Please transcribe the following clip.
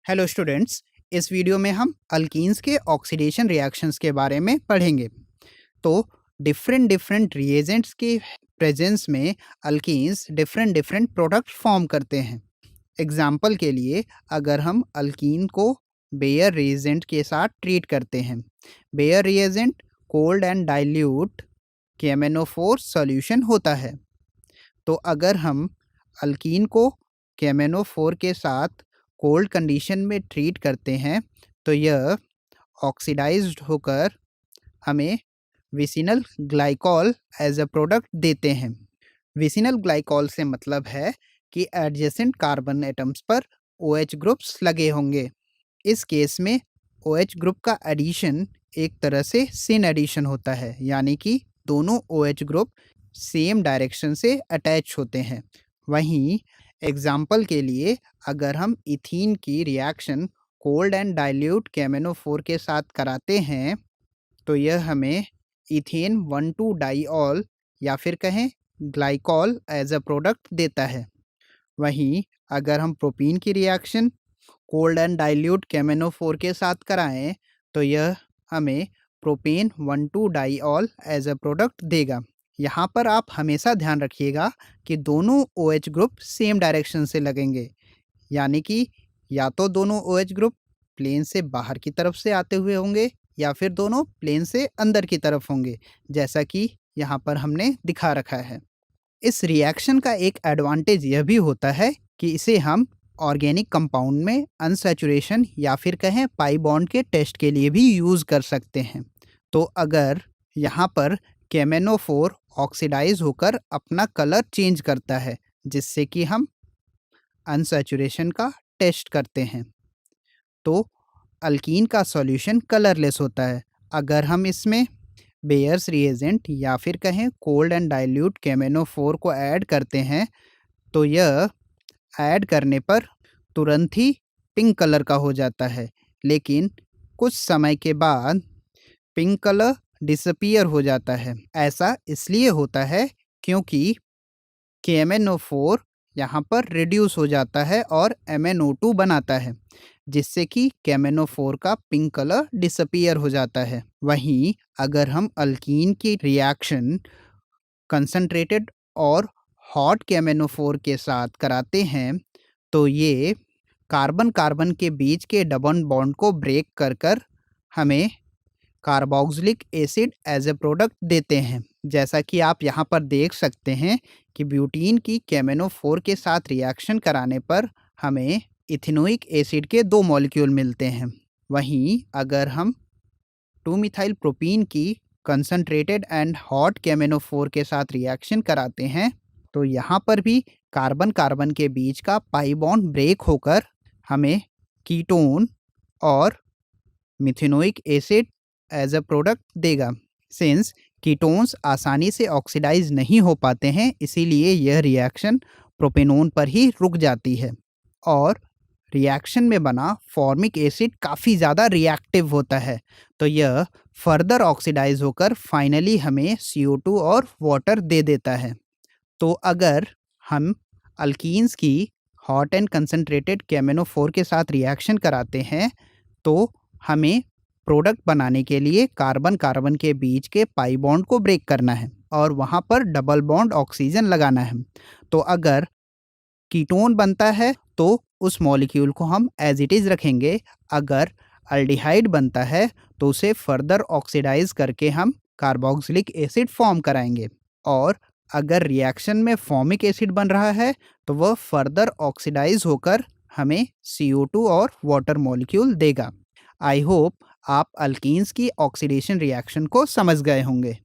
Hello students. इस video में हम अल्कीन्स के ऑक्सीडेशन रिएक्शंस के बारे में पढ़ेंगे। तो डिफरेंट डिफरेंट रिएजेंट्स के प्रेजेंस में alkenes different different product form करते हैं। एग्जाम्पल के लिए अगर हम अल्कीन को बेयर रिएजेंट के साथ ट्रीट करते हैं, Baeyer reagent cold and dilute KMnO4 solution होता है। तो अगर हम अल्कीन को KMnO4 के साथ कोल्ड कंडीशन में ट्रीट करते हैं तो यह ऑक्सीडाइज्ड होकर हमें vicinal glycol as a product देते हैं। विसिनल ग्लाइकॉल से मतलब है कि एडजेसेंट कार्बन एटम्स पर OH ग्रुप्स लगे होंगे। इस केस में OH ग्रुप का एडिशन एक तरह से सिन एडिशन होता है, यानी कि दोनों OH ग्रुप सेम डायरेक्शन से अटैच होते हैं। वहीं एग्जाम्पल के लिए अगर हम इथीन की reaction cold and dilute KMnO4 के साथ कराते हैं तो यह हमें इथेन 1,2 डाइऑल या फिर कहें ग्लाइकॉल एज अ प्रोडक्ट देता है। वहीं अगर हम प्रोपीन की reaction cold and dilute KMnO4 के साथ कराएं तो यह हमें propane 1,2 diol as a product देगा। यहाँ पर आप हमेशा ध्यान रखिएगा कि दोनों OH ग्रुप सेम डायरेक्शन से लगेंगे, यानी कि या तो दोनों OH ग्रुप प्लेन से बाहर की तरफ से आते हुए होंगे या फिर दोनों प्लेन से अंदर की तरफ होंगे, जैसा कि यहाँ पर हमने दिखा रखा है। इस रिएक्शन का एक एडवांटेज यह भी होता है कि इसे हम ऑर्गेनिक कंपाउंड में अनसैचुरेशन या फिर कहें पाई बॉन्ड के टेस्ट के लिए भी यूज़ कर सकते हैं। तो अगर यहाँ पर KMnO4 ऑक्सीडाइज होकर अपना कलर चेंज करता है, जिससे कि हम अनसैचुरेशन का टेस्ट करते हैं, तो अल्कीन का सॉल्यूशन कलरलेस होता है। अगर हम इसमें बेयर्स रिएजेंट या फिर कहें कोल्ड एंड डाइल्यूट KMnO4 को ऐड करते हैं तो यह ऐड करने पर तुरंत ही पिंक कलर का हो जाता है, लेकिन कुछ समय के बाद पिंक कलर डिसअपीयर हो जाता है। ऐसा इसलिए होता है क्योंकि KMnO4 यहाँ पर रिड्यूस हो जाता है और MnO2 बनाता है, जिससे कि KMnO4 का पिंक कलर डिसअपीयर हो जाता है। वहीं अगर हम अल्कीन की रिएक्शन कंसंट्रेटेड और हॉट KMnO4 के साथ कराते हैं तो ये कार्बन कार्बन के बीच के डबल बॉन्ड को ब्रेक कर कर हमें carboxylic acid as a product देते हैं। जैसा कि आप यहाँ पर देख सकते हैं कि ब्यूटीन की KMnO4 के साथ रिएक्शन कराने पर हमें इथेनोइक एसिड के 2 मॉलिक्यूल मिलते हैं। वहीं अगर हम 2-मिथाइल प्रोपीन की कंसंट्रेटेड एंड हॉट KMnO4 के साथ रिएक्शन कराते हैं तो यहाँ पर भी कार्बन कार्बन के बीच का पाई बॉन्ड ब्रेक होकर हमें कीटोन और methanoic acid as a product देगा। सिंस कीटोन्स आसानी से ऑक्सीडाइज नहीं हो पाते हैं, इसीलिए यह रिएक्शन प्रोपेनोन पर ही रुक जाती है और रिएक्शन में बना फॉर्मिक एसिड काफ़ी ज़्यादा रिएक्टिव होता है, तो यह फर्दर ऑक्सीडाइज होकर फाइनली हमें CO2 और वाटर दे देता है। तो अगर हम अल्कीन्स की हॉट एंड कंसंट्रेटेड KMnO4 के साथ रिएक्शन कराते हैं तो हमें प्रोडक्ट बनाने के लिए कार्बन कार्बन के बीच के पाई बॉन्ड को ब्रेक करना है और वहाँ पर डबल बॉन्ड ऑक्सीजन लगाना है। तो अगर कीटोन बनता है तो उस मॉलिक्यूल को हम एज इट इज़ रखेंगे। अगर अल्डिहाइड बनता है तो उसे फर्दर ऑक्सीडाइज करके हम कार्बोक्सिलिक एसिड फॉर्म कराएंगे और अगर रिएक्शन में फॉर्मिक एसिड बन रहा है तो वह फर्दर ऑक्सीडाइज होकर हमें CO2 और वाटर मॉलिक्यूल देगा। आई होप आप अल्कीन्स की ऑक्सीडेशन रिएक्शन को समझ गए होंगे।